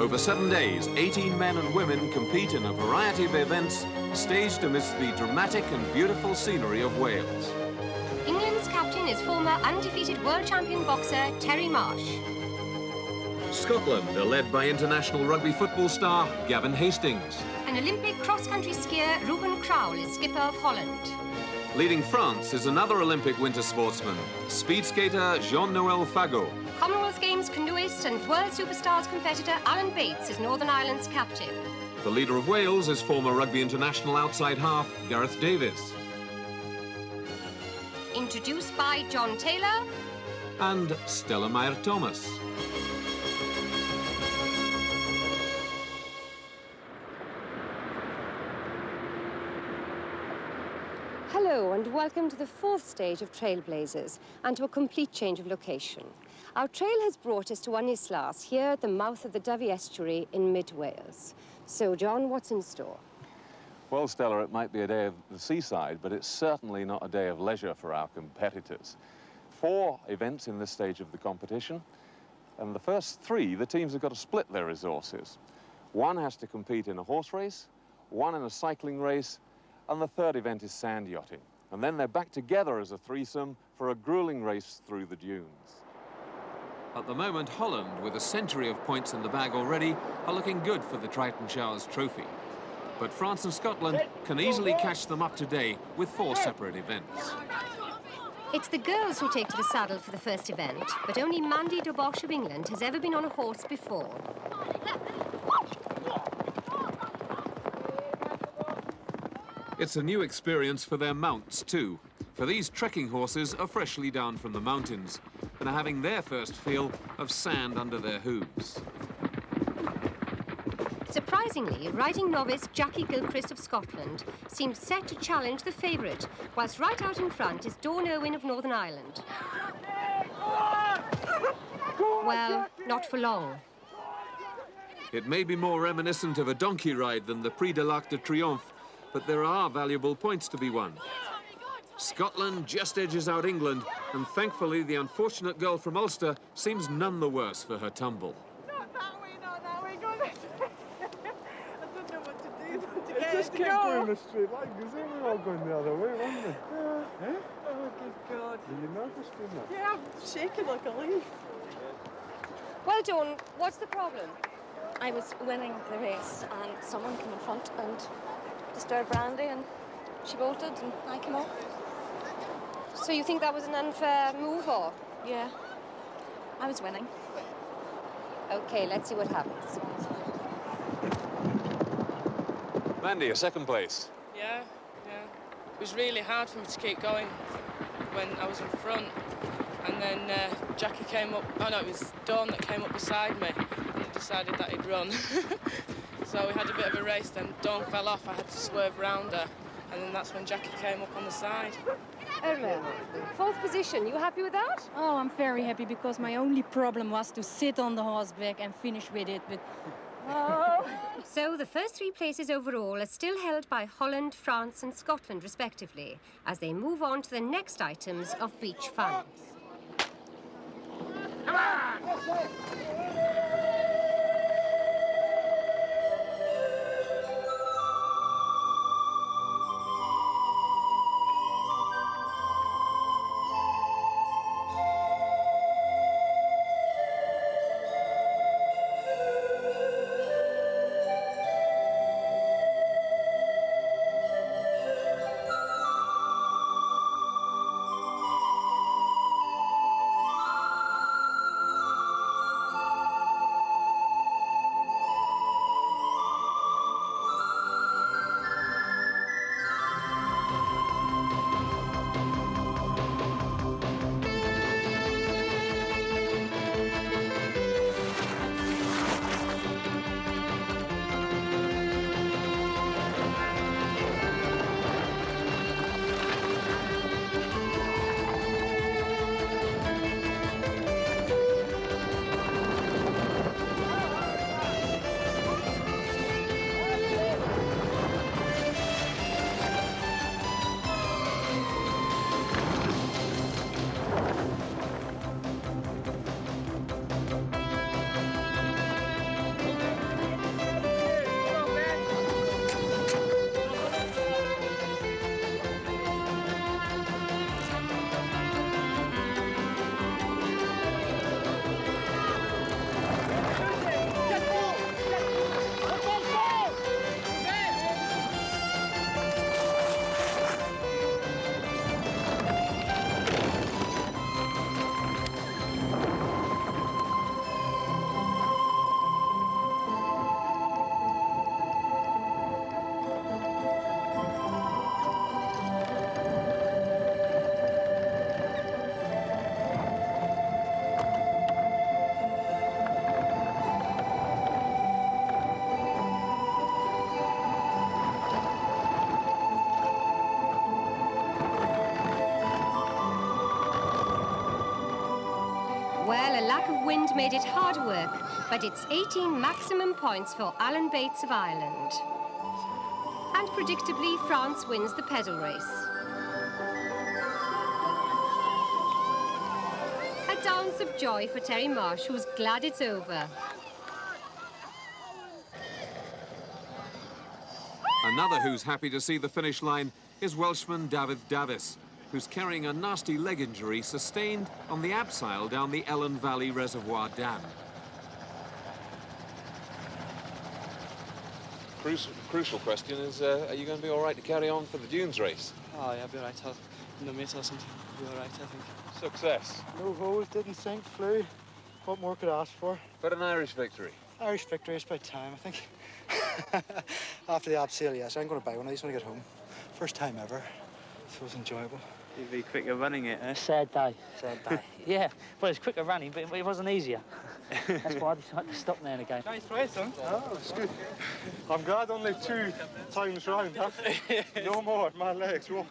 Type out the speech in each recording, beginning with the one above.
Over 7 days, 18 men and women compete in a variety of events staged amidst the dramatic and beautiful scenery of Wales. England's captain is former undefeated world champion boxer Terry Marsh. Scotland are led by international rugby football star Gavin Hastings. An Olympic cross-country skier Ruben Kraul is skipper of Holland. Leading France is another Olympic winter sportsman, speed skater Jean-Noël Fagot. Commonwealth Games canoeist and world superstars competitor Alan Bates is Northern Ireland's captain. The leader of Wales is former rugby international outside half Gareth Davies. Introduced by John Taylor And Stella Meyer-Thomas. Hello and welcome to the fourth stage of Trailblazers and to a complete change of location. Our trail has brought us to Anislas, here at the mouth of the Dyfi estuary in mid-Wales. So, John, what's in store? Well, Stella, it might be a day of the seaside, but it's certainly not a day of leisure for our competitors. 4 events in this stage of the competition, and the first 3, the teams have got to split their resources. One has to compete in a horse race, one in a cycling race, and the third event is sand yachting. And then they're back together as a threesome for a grueling race through the dunes. At the moment, Holland, with a century of points in the bag already, are looking good for the Triton Showers trophy. But France and Scotland can easily catch them up today with 4 separate events. It's the girls who take to the saddle for the first event, but only Mandy Dubois of England has ever been on a horse before. It's a new experience for their mounts too, for these trekking horses are freshly down from the mountains and are having their first feel of sand under their hooves. Surprisingly, riding novice Jackie Gilchrist of Scotland seems set to challenge the favourite, whilst right out in front is Dawn Irwin of Northern Ireland. Well, not for long. It may be more reminiscent of a donkey ride than the Prix de l'Arc de Triomphe, but there are valuable points to be won. Scotland just edges out England, and thankfully the unfortunate girl from Ulster seems none the worse for her tumble. Not that way, not that way, go this way. I don't know what to do to It get just it kept to go. going a straight line, because they were all going the other way, weren't they? Yeah. Eh? Oh, good God. Are you nervous doing that? Yeah, I'm shaking like a leaf. Well, Dawn, what's the problem? I was winning the race and someone came in front and disturbed Brandy and she bolted and I came off. So you think that was an unfair move, or? Yeah, I was winning. OK, let's see what happens. Mandy, a second place. Yeah. It was really hard for me to keep going when I was in front. And then Jackie came up, oh no, it was Dawn that came up beside me and he decided that he'd run. So we had a bit of a race, then Dawn fell off, I had to swerve round her, and then that's when Jackie came up on the side. Irma, 4th position, you happy with that? Oh, I'm very happy because my only problem was to sit on the horseback and finish with it. But So the first 3 places overall are still held by Holland, France and Scotland respectively, as they move on to the next items of beach fun. wind made it hard work, but it's 18 maximum points for Alan Bates of Ireland. And predictably, France wins the pedal race. A dance of joy for Terry Marsh, who's glad it's over. Another who's happy to see the finish line is Welshman David Davis, who's carrying a nasty leg injury sustained on the abseil down the Ellen Valley Reservoir Dam. Crucial question is, are you going to be all right to carry on for the Dunes race? Oh, yeah, I'll be all right. I'll no mate or something. I'll be all right, I think. Success. No holes, didn't sink, flew. What more could I ask for? But an Irish victory. Irish victory, it's about time, I think. After the abseil, yes, I'm going to buy one of these when I get home. First time ever, so it was enjoyable. You'd be quicker running it, eh? Sad day. Sad day. Yeah, well, it's quicker running, but it wasn't easier. That's why I decided to stop now and again. Nice race, huh? Oh, it's good. I'm glad only 2 times round, huh? No more, my legs. Whoa.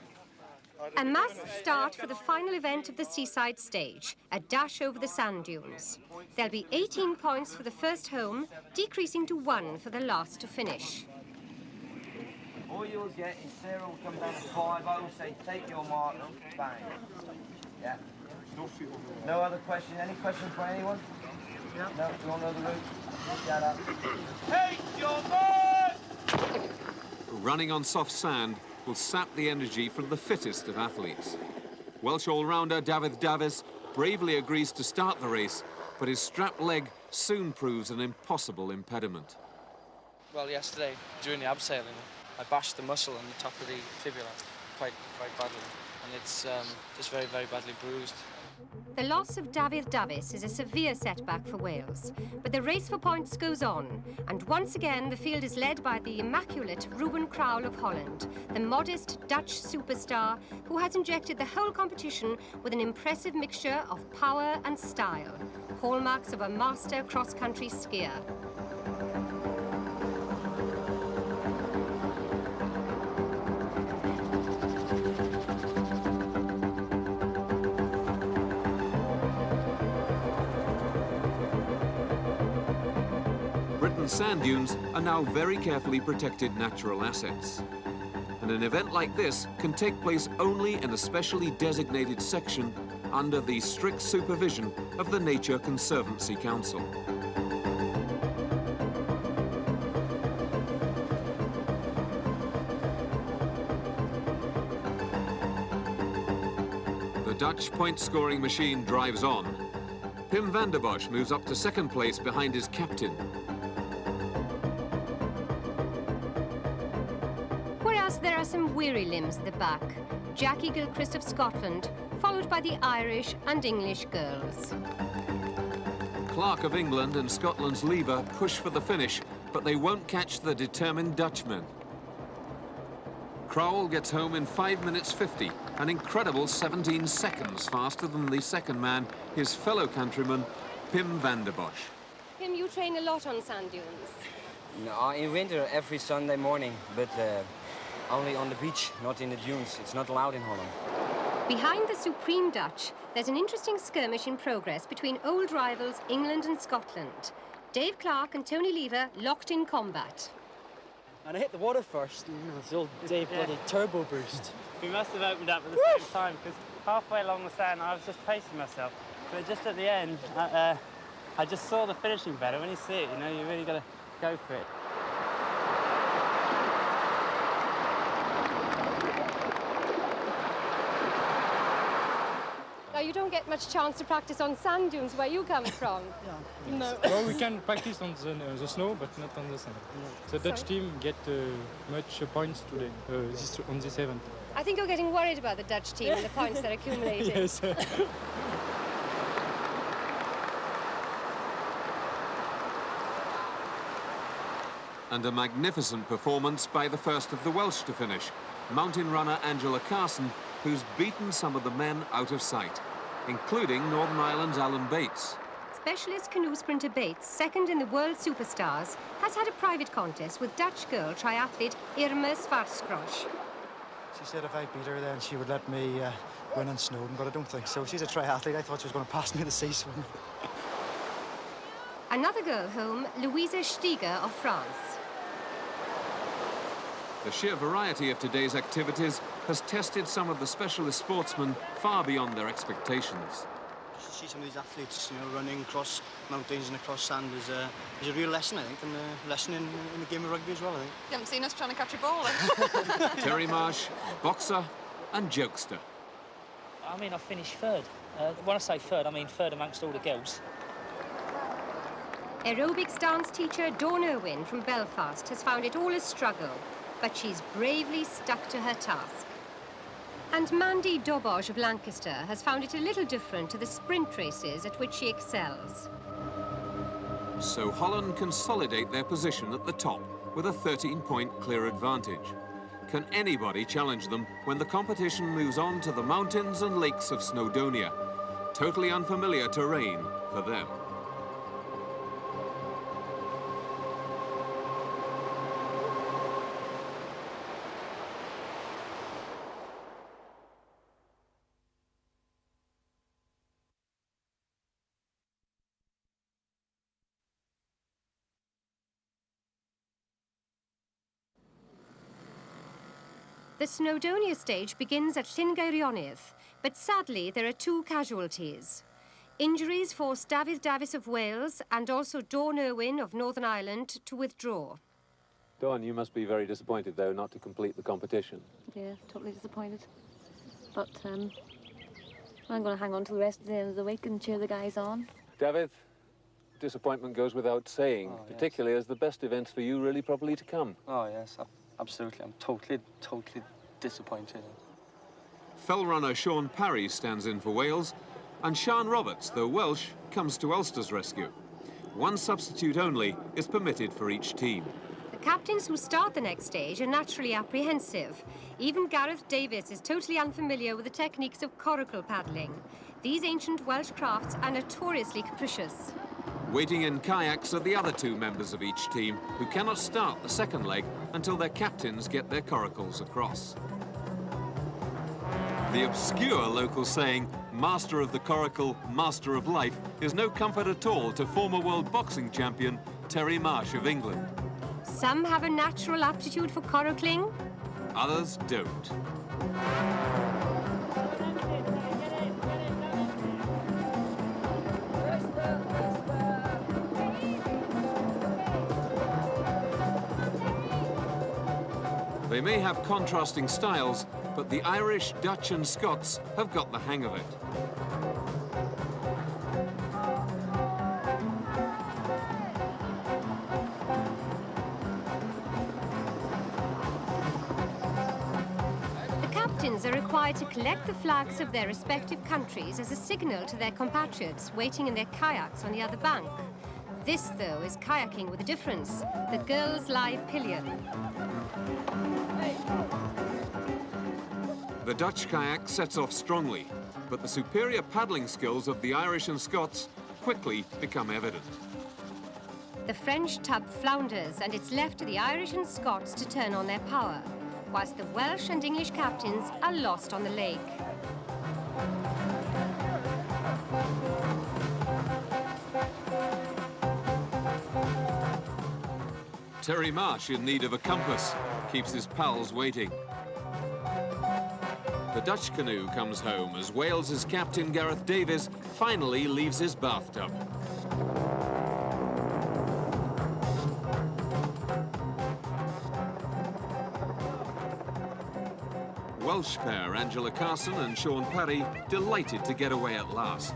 A mass start for the final event of the seaside stage, a dash over the sand dunes. There'll be 18 points for the first home, decreasing to 1 for the last to finish. All you'll get is Sarah will come down at 5-0, say take your mark, bang. Yeah. No other question? Any questions for anyone? Yeah. No, you all know the route? Shut up. Take your mark! Running on soft sand will sap the energy from the fittest of athletes. Welsh all-rounder David Davis bravely agrees to start the race, but his strapped leg soon proves an impossible impediment. Well, yesterday, during the abseiling, I bashed the muscle on the top of the fibula quite badly, and it's just very, very badly bruised. The loss of David Davis is a severe setback for Wales, but the race for points goes on, and once again the field is led by the immaculate Ruben Crowell of Holland, the modest Dutch superstar who has injected the whole competition with an impressive mixture of power and style, hallmarks of a master cross-country skier. Britain's sand dunes are now very carefully protected natural assets. And an event like this can take place only in a specially designated section under the strict supervision of the Nature Conservancy Council. The Dutch point-scoring machine drives on. Pim van der Bosch moves up to second place behind his captain. Whereas there are some weary limbs at the back. Jackie Gilchrist of Scotland, followed by the Irish and English girls. Clark of England and Scotland's Lever push for the finish, but they won't catch the determined Dutchmen. Crowell gets home in 5 minutes 50, an incredible 17 seconds faster than the second man, his fellow countryman, Pim van der Bosch. Pim, you train a lot on sand dunes. No, in winter every Sunday morning, but only on the beach, not in the dunes. It's not allowed in Holland. Behind the Supreme Dutch, there's an interesting skirmish in progress between old rivals England and Scotland. Dave Clark and Tony Lever locked in combat. And I hit the water first, and it's all Dave bloody turbo boost. We must have opened up at the same time, because halfway along the sand I was just pacing myself. But just at the end, I just saw the finishing better. When you see it, you know, you really got to go for it. Now, you don't get much chance to practice on sand dunes where you come from. No. Well, we can practice on the snow, but not on the sand. The Dutch team get much points today on this event. I think you're getting worried about the Dutch team and the points they're accumulating. Yes. And a magnificent performance by the first of the Welsh to finish, mountain runner Angela Carson, who's beaten some of the men out of sight, including Northern Ireland's Alan Bates. Specialist canoe sprinter Bates, second in the World Superstars, has had a private contest with Dutch girl triathlete Irma Svartskrosh. She said if I beat her, then she would let me win in Snowdon, but I don't think so. She's a triathlete. I thought she was going to pass me the sea swim. Another girl home, Louisa Stiger of France. The sheer variety of today's activities has tested some of the specialist sportsmen far beyond their expectations. To see some of these athletes, you know, running across mountains and across sand is a real lesson, I think, and a lesson in the game of rugby as well, I think. You haven't seen us trying to catch a ball, then? Terry Marsh, boxer and jokester. I mean, I finished third. When I say third, I mean third amongst all the girls. Aerobics dance teacher Dawn Irwin from Belfast has found it all a struggle, but she's bravely stuck to her task. And Mandy Doboj of Lancaster has found it a little different to the sprint races at which she excels. So Holland consolidate their position at the top with a 13-point clear advantage. Can anybody challenge them when the competition moves on to the mountains and lakes of Snowdonia? Totally unfamiliar terrain for them. The Snowdonia stage begins at Llingeirionydd, but sadly there are 2 casualties. Injuries forced David Davis of Wales and also Dawn Irwin of Northern Ireland to withdraw. Dawn, you must be very disappointed, though, not to complete the competition. Yeah, totally disappointed. But I'm going to hang on to the rest of the end of the week and cheer the guys on. David, disappointment goes without saying, particularly as the best events for you really probably to come. Oh, yes, absolutely. I'm totally disappointed. Fell runner Sean Parry stands in for Wales, and Sian Roberts, though Welsh, comes to Ulster's rescue. 1 substitute only is permitted for each team. The captains who start the next stage are naturally apprehensive. Even Gareth Davis is totally unfamiliar with the techniques of coracle paddling. These ancient Welsh crafts are notoriously capricious. Waiting in kayaks are the other 2 members of each team, who cannot start the second leg until their captains get their coracles across. The obscure local saying, "Master of the coracle, master of life," is no comfort at all to former world boxing champion Terry Marsh of England. Some have a natural aptitude for coracling. Others don't. They may have contrasting styles, but the Irish, Dutch and Scots have got the hang of it. The captains are required to collect the flags of their respective countries as a signal to their compatriots waiting in their kayaks on the other bank. This, though, is kayaking with a difference. The girls lie pillion. The Dutch kayak sets off strongly, but the superior paddling skills of the Irish and Scots quickly become evident. The French tub flounders, and it's left to the Irish and Scots to turn on their power, whilst the Welsh and English captains are lost on the lake. Terry Marsh, in need of a compass, keeps his pals waiting. The Dutch canoe comes home as Wales's captain Gareth Davis finally leaves his bathtub. Welsh pair Angela Carson and Sean Parry delighted to get away at last.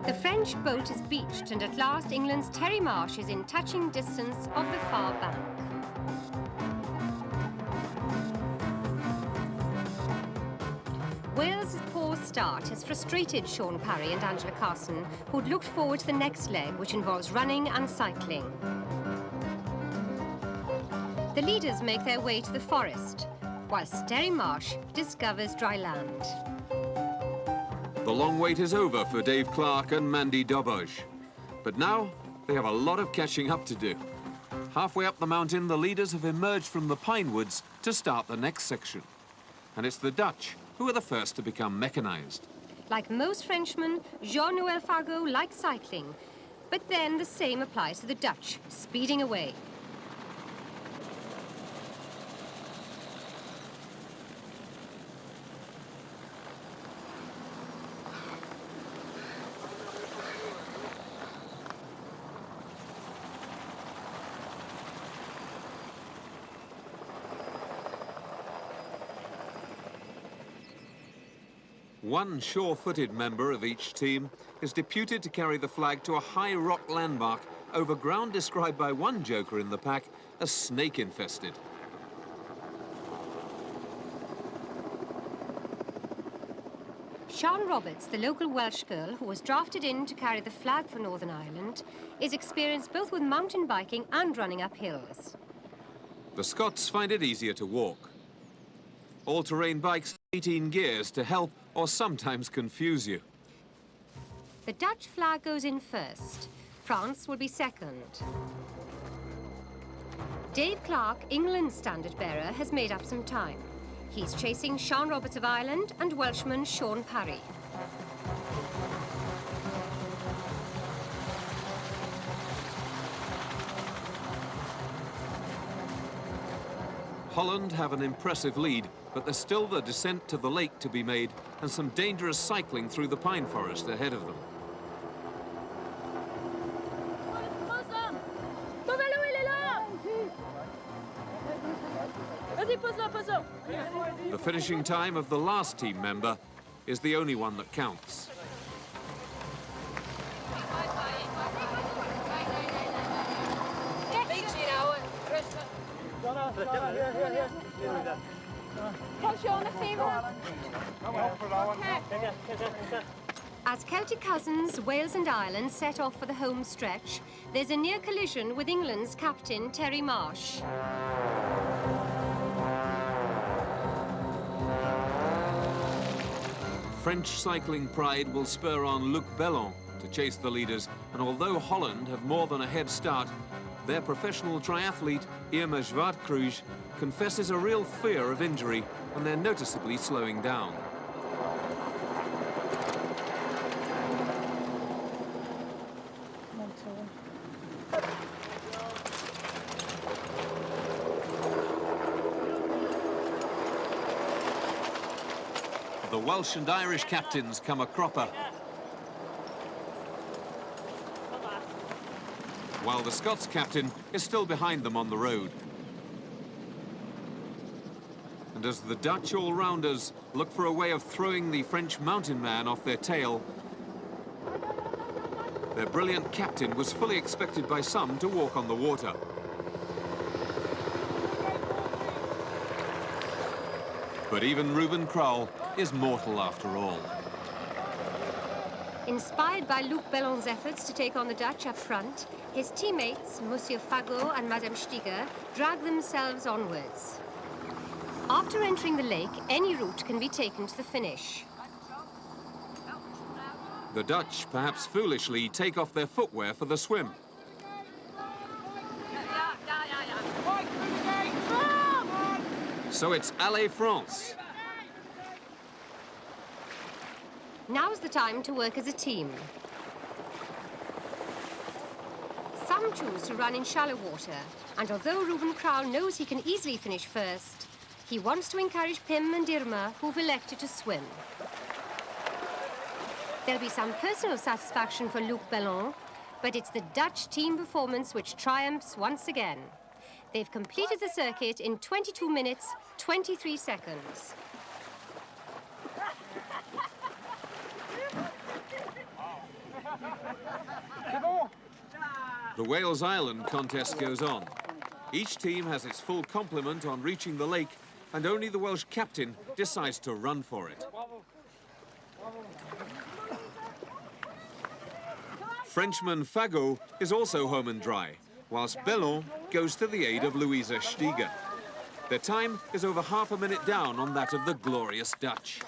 The French boat is beached, and at last England's Terry Marsh is in touching distance of the far bank. Wales's poor start has frustrated Sean Parry and Angela Carson, who'd looked forward to the next leg, which involves running and cycling. The leaders make their way to the forest, whilst Terry Marsh discovers dry land. The long wait is over for Dave Clark and Mandy Doboj. But now they have a lot of catching up to do. Halfway up the mountain, the leaders have emerged from the pine woods to start the next section. And it's the Dutch who are the first to become mechanized. Like most Frenchmen, Jean-Noël Fagot likes cycling. But then the same applies to the Dutch, speeding away. One sure-footed member of each team is deputed to carry the flag to a high rock landmark over ground described by one joker in the pack as snake-infested. Sian Roberts, the local Welsh girl who was drafted in to carry the flag for Northern Ireland, is experienced both with mountain biking and running up hills. The Scots find it easier to walk. All-terrain bikes 18 gears to help or sometimes confuse you. The Dutch flag goes in first. France will be second. Dave Clark, England's standard bearer, has made up some time. He's chasing Sian Roberts of Ireland and Welshman Sean Parry. Holland have an impressive lead, but there's still the descent to the lake to be made and some dangerous cycling through the pine forest ahead of them. The finishing time of the last team member is the only one that counts. As Celtic cousins, Wales and Ireland set off for the home stretch, there's a near collision with England's captain, Terry Marsh. French cycling pride will spur on Luc Bellon to chase the leaders, and although Holland have more than a head start, their professional triathlete, Irma Zwartkruis, confesses a real fear of injury, and they're noticeably slowing down. The Welsh and Irish captains come a cropper, while the Scots captain is still behind them on the road. And as the Dutch all-rounders look for a way of throwing the French mountain man off their tail, their brilliant captain was fully expected by some to walk on the water. But even Ruben Krol is mortal after all. Inspired by Luc Bellon's efforts to take on the Dutch up front, his teammates, Monsieur Fagot and Madame Stiger, drag themselves onwards. After entering the lake, any route can be taken to the finish. The Dutch, perhaps foolishly, take off their footwear for the swim. So it's Allez France. Now's the time to work as a team. Some choose to run in shallow water, and although Ruben Krol knows he can easily finish first, he wants to encourage Pim and Irma, who've elected to swim. There'll be some personal satisfaction for Luc Bellon, but it's the Dutch team performance which triumphs once again. They've completed the circuit in 22 minutes, 23 seconds. The Wales-Ireland contest goes on. Each team has its full complement on reaching the lake, and only the Welsh captain decides to run for it. Frenchman Fagot is also home and dry, whilst Bellon goes to the aid of Louisa Stiger. Their time is over half a minute down on that of the glorious Dutch.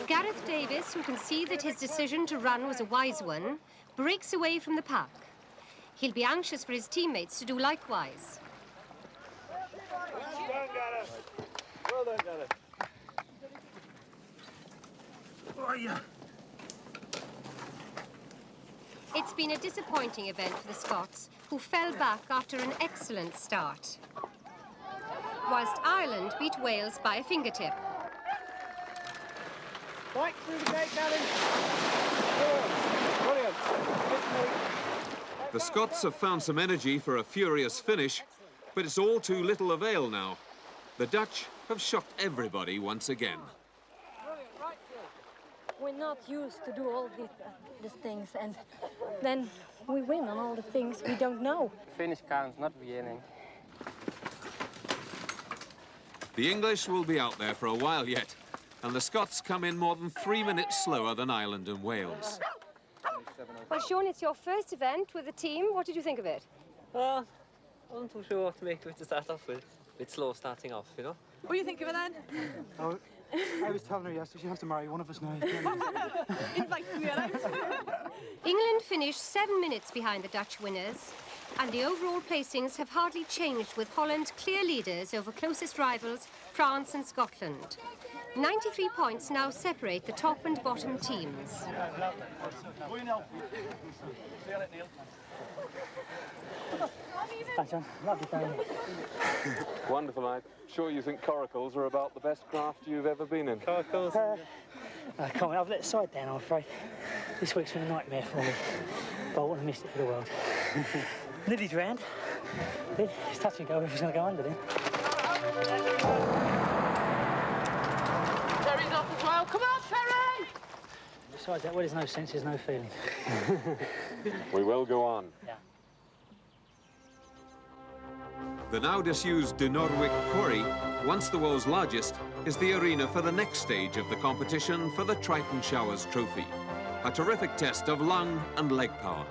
Gareth Davis, who can see that his decision to run was a wise one, breaks away from the pack. He'll be anxious for his teammates to do likewise. Well done, Gareth. Oh, yeah. It's been a disappointing event for the Scots, who fell back after an excellent start, whilst Ireland beat Wales by a fingertip. Right through the gate, Gavin. Brilliant. The Scots have found some energy for a furious finish, but it's all too little avail now. The Dutch have shocked everybody once again. We're not used to do all these things, and then we win on all the things we don't know. Finish counts, not beginning. The English will be out there for a while yet, and the Scots come in more than 3 minutes slower than Ireland and Wales. Well, Sean, it's your first event with the team. What did you think of it? Well, I wasn't too sure what to make of it to start off with. A bit slow starting off, you know. What do you think of it then? Oh, I was telling her yesterday she'd have to marry one of us now. England finished 7 minutes behind the Dutch winners, and the overall placings have hardly changed, with Holland clear leaders over closest rivals France and Scotland. 93 points now separate the top and bottom teams. Thanks, John. Lovely day. Wonderful. I'm sure you think coracles are about the best craft you've ever been in. Coracles? I can't. I've let the side down, I'm afraid. This week's been a nightmare for me, but I wouldn't have missed it for the world. Nearly drowned. It's touch and go if he's going to go under then. Terry's off as well. Come on, Terry! Besides that, where there's no sense, there's no feeling. We will go on. Yeah. The now disused De Norwich Quarry, once the world's largest, is the arena for the next stage of the competition for the Triton Showers Trophy. A terrific test of lung and leg power.